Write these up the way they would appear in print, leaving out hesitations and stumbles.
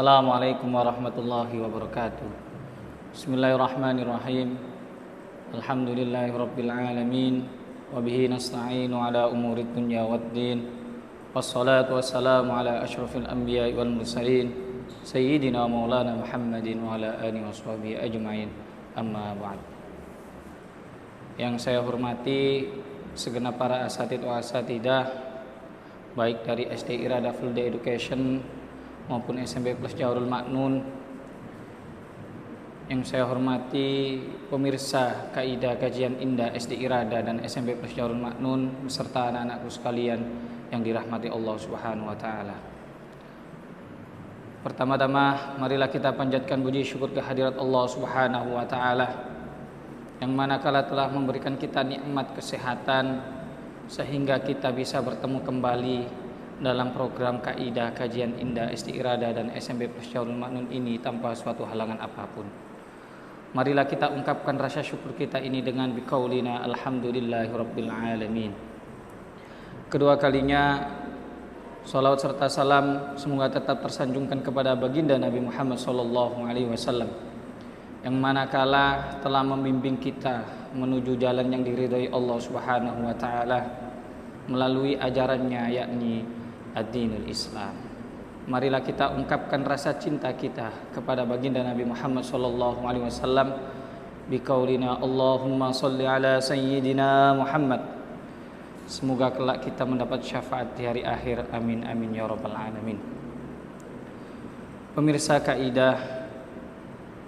Assalamualaikum warahmatullahi wabarakatuh. Bismillahirrahmanirrahim. Alhamdulillahirabbil alamin wa bihi nasta'inu ala umurid dunya waddin. Wassalatu wassalamu ala asyrafil anbiya'i wal mursalin sayyidina maulana Muhammadin wa ala alihi washabihi ajmain. Amma ba'd. Yang saya hormati segenap para asatidz wa asatidah baik dari SD Iradah Full Day Education maupun SMP Plus Jahrul Maknun. Yang saya hormati pemirsa Kaidah Kajian Indah SD Iradah dan SMP Plus Jahrul Maknun beserta anak-anakku sekalian yang dirahmati Allah Subhanahu wa taala. Pertama-tama marilah kita panjatkan puji syukur kehadirat Allah Subhanahu wa taala yang manakala telah memberikan kita nikmat kesehatan sehingga kita bisa bertemu kembali dalam program Kaidah Kajian Indah SD Iradah dan SMP Plus Jahrul Maknun ini tanpa suatu halangan apapun. Marilah kita ungkapkan rasa syukur kita ini dengan biqaulina alhamdulillahirabbil alamin. Kedua kalinya salawat serta salam semoga tetap tersanjungkan kepada baginda Nabi Muhammad sallallahu alaihi wasallam yang manakala telah membimbing kita menuju jalan yang diridhai Allah Subhanahu wa taala melalui ajarannya yakni ad-dinul Islam. Marilah kita ungkapkan rasa cinta kita kepada baginda Nabi Muhammad sallallahu alaihi wasallam biqaulina Allahumma shalli ala sayyidina Muhammad. Semoga kelak kita mendapat syafaat di hari akhir. Amin amin ya rabbal alamin. Pemirsa Kaidah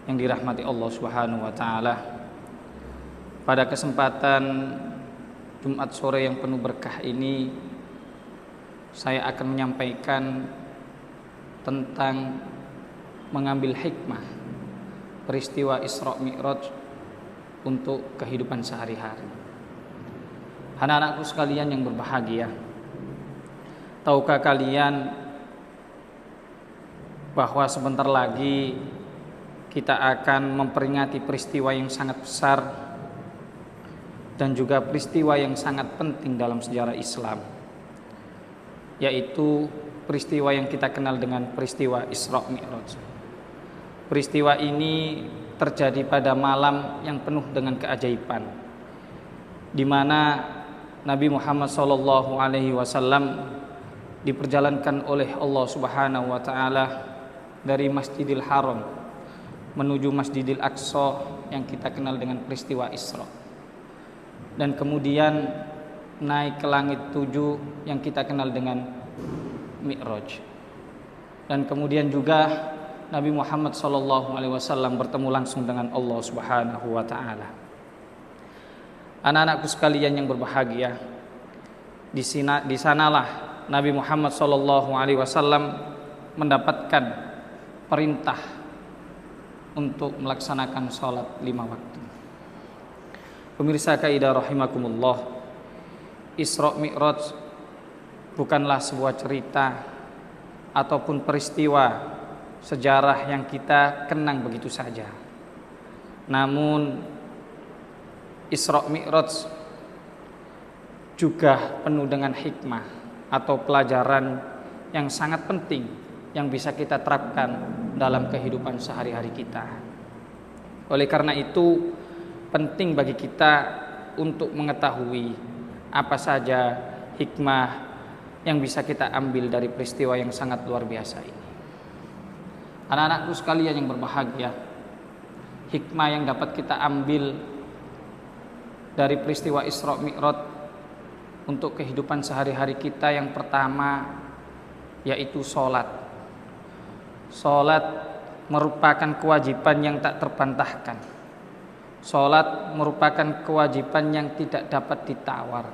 yang dirahmati Allah Subhanahu wa taala, pada kesempatan Jumat sore yang penuh berkah ini saya akan menyampaikan tentang mengambil hikmah peristiwa Isra Mi'raj untuk kehidupan sehari-hari. Anak-anakku sekalian yang berbahagia, tahukah kalian bahwa sebentar lagi kita akan memperingati peristiwa yang sangat besar dan juga peristiwa yang sangat penting dalam sejarah Islam, yaitu peristiwa yang kita kenal dengan peristiwa Isra Mi'raj. Peristiwa ini terjadi pada malam yang penuh dengan keajaiban, di mana Nabi Muhammad SAW diperjalankan oleh Allah Subhanahu wa taala dari Masjidil Haram menuju Masjidil Aqsa yang kita kenal dengan peristiwa Isra, dan kemudian naik ke langit 7 yang kita kenal dengan Mi'raj. Dan kemudian juga Nabi Muhammad SAW bertemu langsung dengan Allah Subhanahu wa taala. Anak-anakku sekalian yang berbahagia, di sanalah Nabi Muhammad SAW mendapatkan perintah untuk melaksanakan sholat 5 waktu. Pemirsa Kaidah rahimakumullah, Isra Mi'raj bukanlah sebuah cerita ataupun peristiwa sejarah yang kita kenang begitu saja. Namun Isra Mi'raj juga penuh dengan hikmah atau pelajaran yang sangat penting yang bisa kita terapkan dalam kehidupan sehari-hari kita. Oleh karena itu penting bagi kita untuk mengetahui apa saja hikmah yang bisa kita ambil dari peristiwa yang sangat luar biasa ini. Anak-anakku sekalian yang berbahagia, hikmah yang dapat kita ambil dari peristiwa Isra Mi'raj untuk kehidupan sehari-hari kita yang pertama yaitu sholat. Sholat merupakan kewajiban yang tak terbantahkan. Sholat merupakan kewajiban yang tidak dapat ditawar.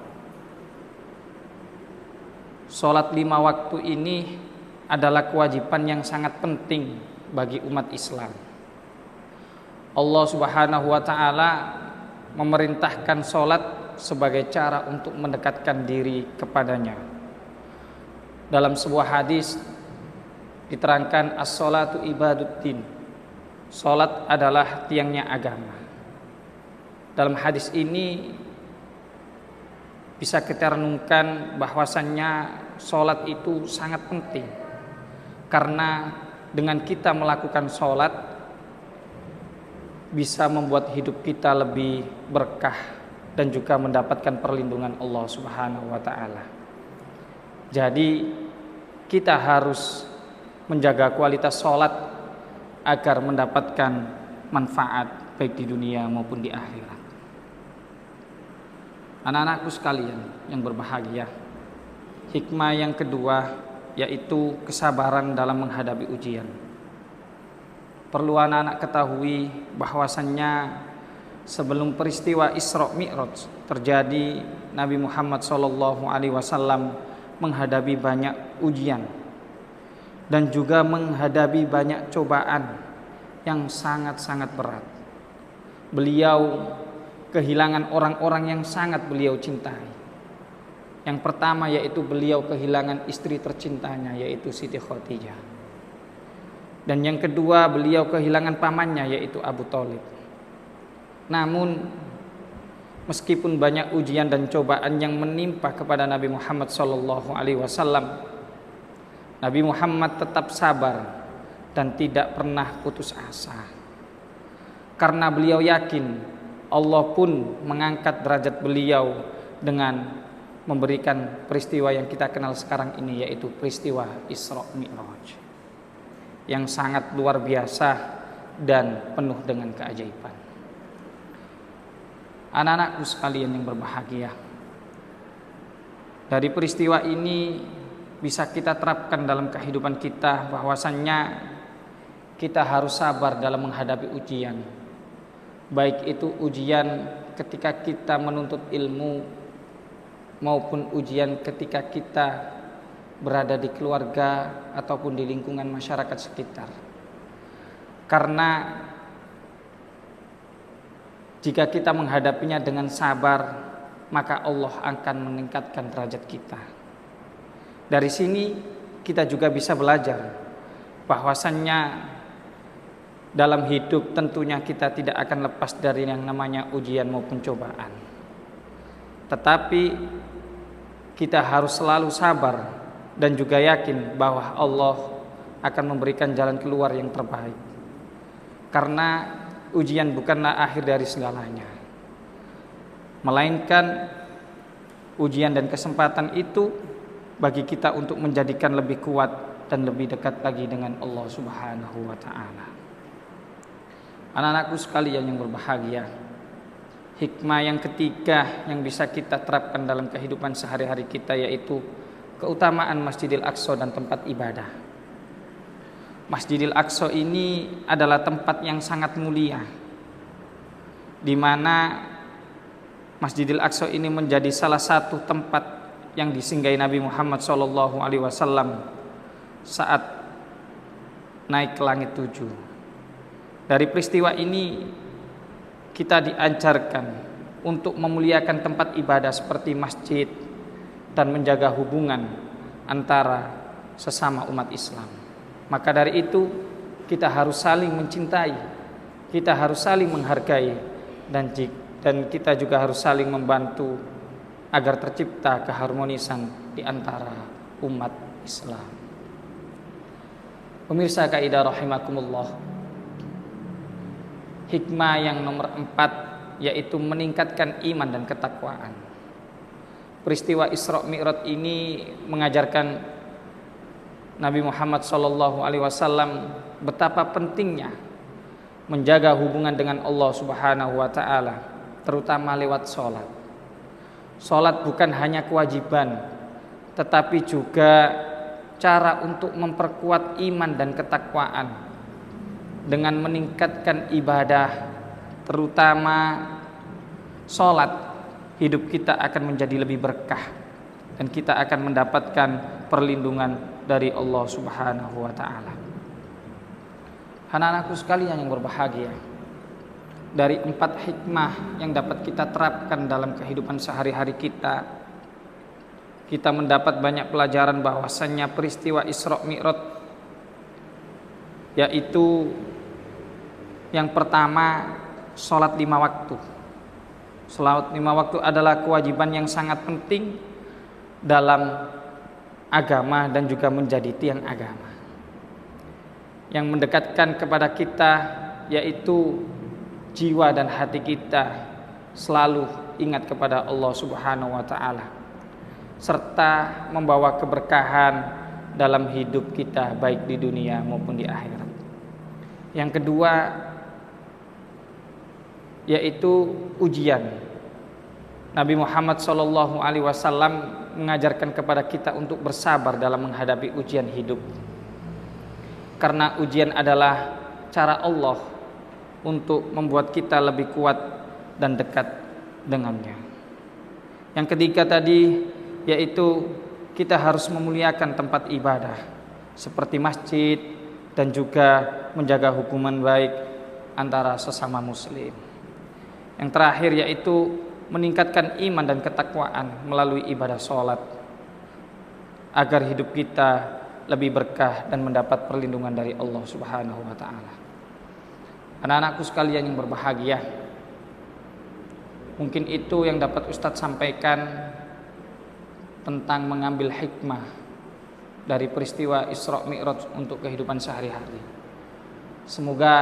Sholat 5 waktu ini adalah kewajiban yang sangat penting bagi umat Islam. Allah Subhanahu wa taala memerintahkan sholat sebagai cara untuk mendekatkan diri kepadanya. Dalam sebuah hadis diterangkan as-sholatu ibaduddin, sholat adalah tiangnya agama. Dalam hadis ini bisa kita renungkan bahwasannya sholat itu sangat penting, karena dengan kita melakukan sholat bisa membuat hidup kita lebih berkah dan juga mendapatkan perlindungan Allah Subhanahu wa taala. Jadi kita harus menjaga kualitas sholat agar mendapatkan manfaat baik di dunia maupun di akhirat. Anak-anakku sekalian yang berbahagia, hikmah yang kedua yaitu kesabaran dalam menghadapi ujian. Perlu anak-anak ketahui bahwasannya sebelum peristiwa Isra Mi'raj terjadi, Nabi Muhammad SAW menghadapi banyak ujian dan juga menghadapi banyak cobaan yang sangat-sangat berat. Beliau kehilangan orang-orang yang sangat beliau cintai. Yang pertama yaitu beliau kehilangan istri tercintanya yaitu Siti Khadijah. Dan yang kedua beliau kehilangan pamannya yaitu Abu Thalib. Namun meskipun banyak ujian dan cobaan yang menimpa kepada Nabi Muhammad SAW, Nabi Muhammad tetap sabar dan tidak pernah putus asa. Karena beliau yakin Allah pun mengangkat derajat beliau dengan memberikan peristiwa yang kita kenal sekarang ini, yaitu peristiwa Isra Mi'raj yang sangat luar biasa dan penuh dengan keajaiban. Anak-anakku sekalian yang berbahagia, dari peristiwa ini bisa kita terapkan dalam kehidupan kita bahwasannya kita harus sabar dalam menghadapi ujian, baik itu ujian ketika kita menuntut ilmu maupun ujian ketika kita berada di keluarga ataupun di lingkungan masyarakat sekitar. Karena jika kita menghadapinya dengan sabar, maka Allah akan meningkatkan derajat kita. Dari sini kita juga bisa belajar bahwasannya dalam hidup tentunya kita tidak akan lepas dari yang namanya ujian maupun cobaan. Tetapi kita harus selalu sabar dan juga yakin bahwa Allah akan memberikan jalan keluar yang terbaik. Karena ujian bukanlah akhir dari segalanya, melainkan ujian dan kesempatan itu bagi kita untuk menjadikan lebih kuat dan lebih dekat lagi dengan Allah Subhanahu wa taala. Anak-anakku sekalian yang berbahagia, hikmah yang ketiga yang bisa kita terapkan dalam kehidupan sehari-hari kita yaitu keutamaan Masjidil Aqsa dan tempat ibadah. Masjidil Aqsa ini adalah tempat yang sangat mulia, di mana Masjidil Aqsa ini menjadi salah satu tempat yang disinggahi Nabi Muhammad SAW saat naik ke langit 7. Dari peristiwa ini kita diajarkan untuk memuliakan tempat ibadah seperti masjid dan menjaga hubungan antara sesama umat Islam. Maka dari itu kita harus saling mencintai, kita harus saling menghargai, dan kita juga harus saling membantu agar tercipta keharmonisan di antara umat Islam. Pemirsa kaidah rahimakumullah, hikmah yang nomor 4 yaitu meningkatkan iman dan ketakwaan. Peristiwa Isra Mi'raj ini mengajarkan Nabi Muhammad SAW betapa pentingnya menjaga hubungan dengan Allah Subhanahu wa taala, terutama lewat sholat. Sholat bukan hanya kewajiban, tetapi juga cara untuk memperkuat iman dan ketakwaan dengan meningkatkan ibadah, terutama sholat. Hidup kita akan menjadi lebih berkah dan kita akan mendapatkan perlindungan dari Allah Subhanahu wa taala. Anak-anakku sekalian yang berbahagia, dari 4 hikmah yang dapat kita terapkan dalam kehidupan sehari-hari kita mendapat banyak pelajaran bahwasannya peristiwa Isra Mi'raj yaitu yang pertama, sholat 5 waktu. Salat 5 waktu adalah kewajiban yang sangat penting dalam agama dan juga menjadi tiang agama. yang mendekatkan kepada kita, yaitu jiwa dan hati kita selalu ingat kepada Allah Subhanahu wa taala, serta membawa keberkahan dalam hidup kita baik di dunia maupun di akhirat. Yang kedua yaitu ujian. Nabi Muhammad SAW mengajarkan kepada kita untuk bersabar dalam menghadapi ujian hidup, karena ujian adalah cara Allah untuk membuat kita lebih kuat dan dekat dengannya. Yang ketiga tadi yaitu kita harus memuliakan tempat ibadah seperti masjid dan juga menjaga hubungan baik antara sesama muslim. Yang terakhir yaitu meningkatkan iman dan ketakwaan melalui ibadah sholat, agar hidup kita lebih berkah dan mendapat perlindungan dari Allah Subhanahu wa taala. Anak-anakku sekalian yang berbahagia, mungkin itu yang dapat Ustadz sampaikan tentang mengambil hikmah dari peristiwa Isra Mi'raj untuk kehidupan sehari-hari. Semoga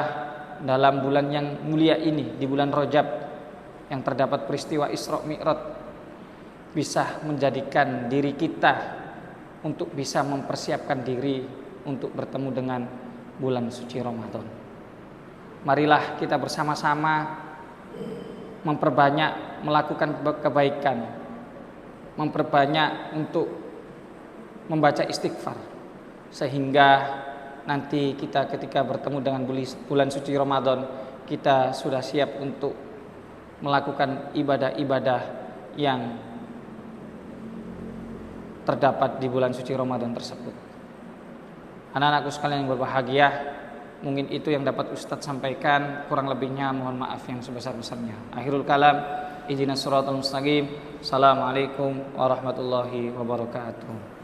dalam bulan yang mulia ini, di bulan Rajab yang terdapat peristiwa Isra Mi'raj, bisa menjadikan diri kita untuk bisa mempersiapkan diri untuk bertemu dengan bulan suci Ramadan. Marilah kita bersama-sama memperbanyak melakukan kebaikan, memperbanyak untuk membaca istighfar, sehingga nanti kita ketika bertemu dengan bulan suci Ramadan, kita sudah siap untuk melakukan ibadah-ibadah yang terdapat di bulan suci Ramadan tersebut. Anak-anakku sekalian yang berbahagia, mungkin itu yang dapat Ustadz sampaikan. Kurang lebihnya mohon maaf yang sebesar-besarnya. Akhirul kalam, ihdinas siratal mustaqim. Assalamualaikum warahmatullahi wabarakatuh.